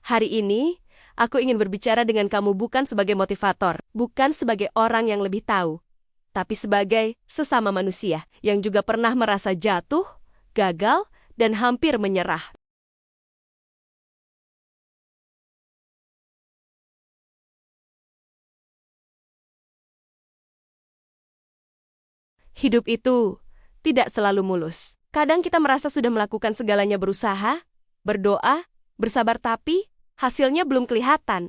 Hari ini, aku ingin berbicara dengan kamu bukan sebagai motivator, bukan sebagai orang yang lebih tahu, tapi sebagai sesama manusia yang juga pernah merasa jatuh, gagal, dan hampir menyerah. Hidup itu tidak selalu mulus. Kadang kita merasa sudah melakukan segalanya, berusaha, berdoa, bersabar, tapi hasilnya belum kelihatan.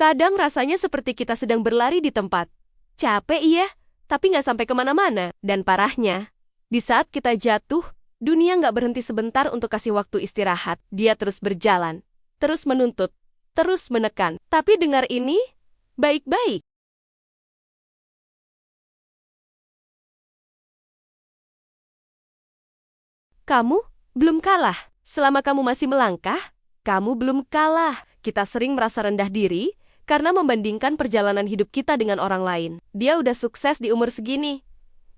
Kadang rasanya seperti kita sedang berlari di tempat. Capek iya, tapi nggak sampai kemana-mana. Dan parahnya, di saat kita jatuh, dunia nggak berhenti sebentar untuk kasih waktu istirahat. Dia terus berjalan, terus menuntut, terus menekan. Tapi dengar ini, baik-baik. Kamu belum kalah. Selama kamu masih melangkah, kamu belum kalah. Kita sering merasa rendah diri karena membandingkan perjalanan hidup kita dengan orang lain. Dia udah sukses di umur segini.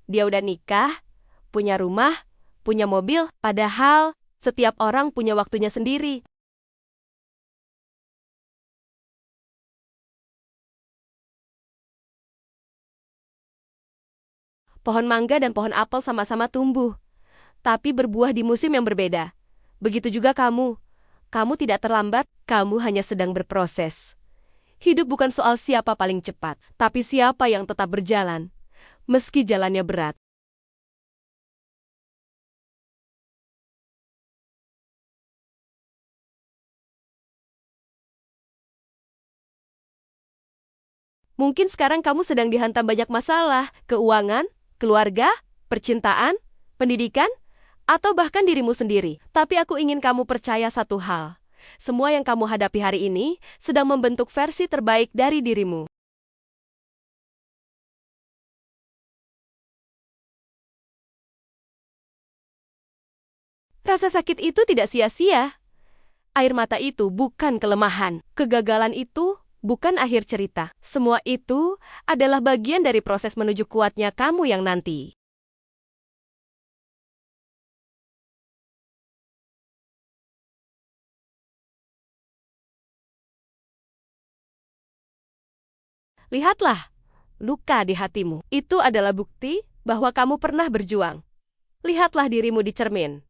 Dia udah nikah, punya rumah, punya mobil. Padahal setiap orang punya waktunya sendiri. Pohon mangga dan pohon apel sama-sama tumbuh, tapi berbuah di musim yang berbeda. Begitu juga kamu. Kamu tidak terlambat, kamu hanya sedang berproses. Hidup bukan soal siapa paling cepat, tapi siapa yang tetap berjalan, meski jalannya berat. Mungkin sekarang kamu sedang dihantam banyak masalah, keuangan, keluarga, percintaan, pendidikan, atau bahkan dirimu sendiri. Tapi aku ingin kamu percaya satu hal. Semua yang kamu hadapi hari ini sedang membentuk versi terbaik dari dirimu. Rasa sakit itu tidak sia-sia. Air mata itu bukan kelemahan. Kegagalan itu bukan akhir cerita. Semua itu adalah bagian dari proses menuju kuatnya kamu yang nanti. Lihatlah, luka di hatimu. Itu adalah bukti bahwa kamu pernah berjuang. Lihatlah dirimu di cermin.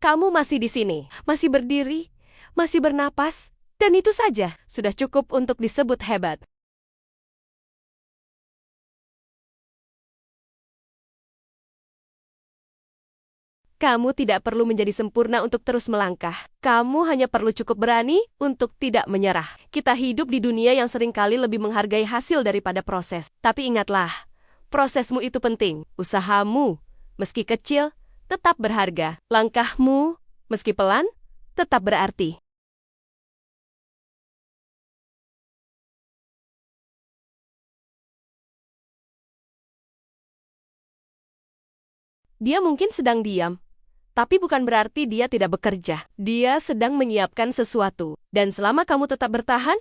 Kamu masih di sini, masih berdiri, masih bernapas, dan itu saja sudah cukup untuk disebut hebat. Kamu tidak perlu menjadi sempurna untuk terus melangkah. Kamu hanya perlu cukup berani untuk tidak menyerah. Kita hidup di dunia yang seringkali lebih menghargai hasil daripada proses. Tapi ingatlah, prosesmu itu penting. Usahamu, meski kecil, tetap berharga. Langkahmu, meski pelan, tetap berarti. Dia mungkin sedang diam, tapi bukan berarti dia tidak bekerja. Dia sedang menyiapkan sesuatu. Dan selama kamu tetap bertahan,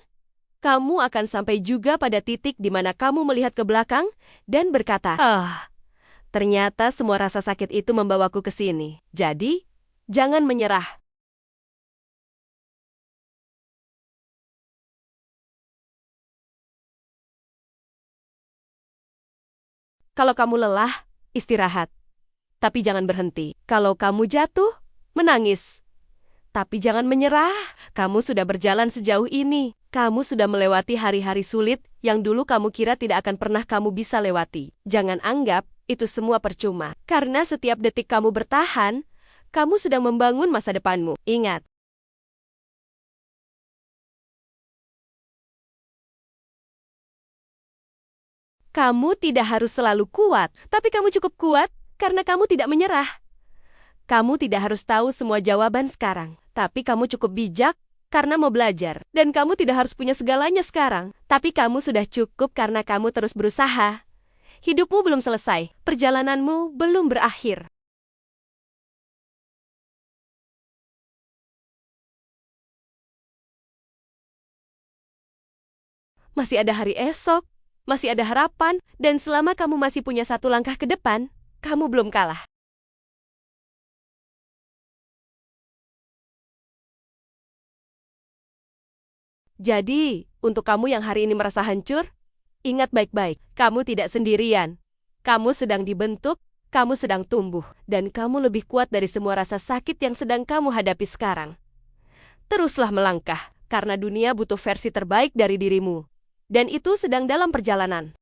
kamu akan sampai juga pada titik di mana kamu melihat ke belakang dan berkata, ternyata semua rasa sakit itu membawaku ke sini. Jadi, jangan menyerah. Kalau kamu lelah, istirahat. Tapi jangan berhenti. Kalau kamu jatuh, menangis. Tapi jangan menyerah. Kamu sudah berjalan sejauh ini. Kamu sudah melewati hari-hari sulit yang dulu kamu kira tidak akan pernah kamu bisa lewati. Jangan anggap itu semua percuma. Karena setiap detik kamu bertahan, kamu sedang membangun masa depanmu. Ingat, kamu tidak harus selalu kuat, tapi kamu cukup kuat karena kamu tidak menyerah. Kamu tidak harus tahu semua jawaban sekarang, tapi kamu cukup bijak karena mau belajar. Dan kamu tidak harus punya segalanya sekarang, tapi kamu sudah cukup karena kamu terus berusaha. Hidupmu belum selesai, perjalananmu belum berakhir. Masih ada hari esok, masih ada harapan, dan selama kamu masih punya satu langkah ke depan, kamu belum kalah. Jadi, untuk kamu yang hari ini merasa hancur, ingat baik-baik, kamu tidak sendirian. Kamu sedang dibentuk, kamu sedang tumbuh, dan kamu lebih kuat dari semua rasa sakit yang sedang kamu hadapi sekarang. Teruslah melangkah, karena dunia butuh versi terbaik dari dirimu. Dan itu sedang dalam perjalanan.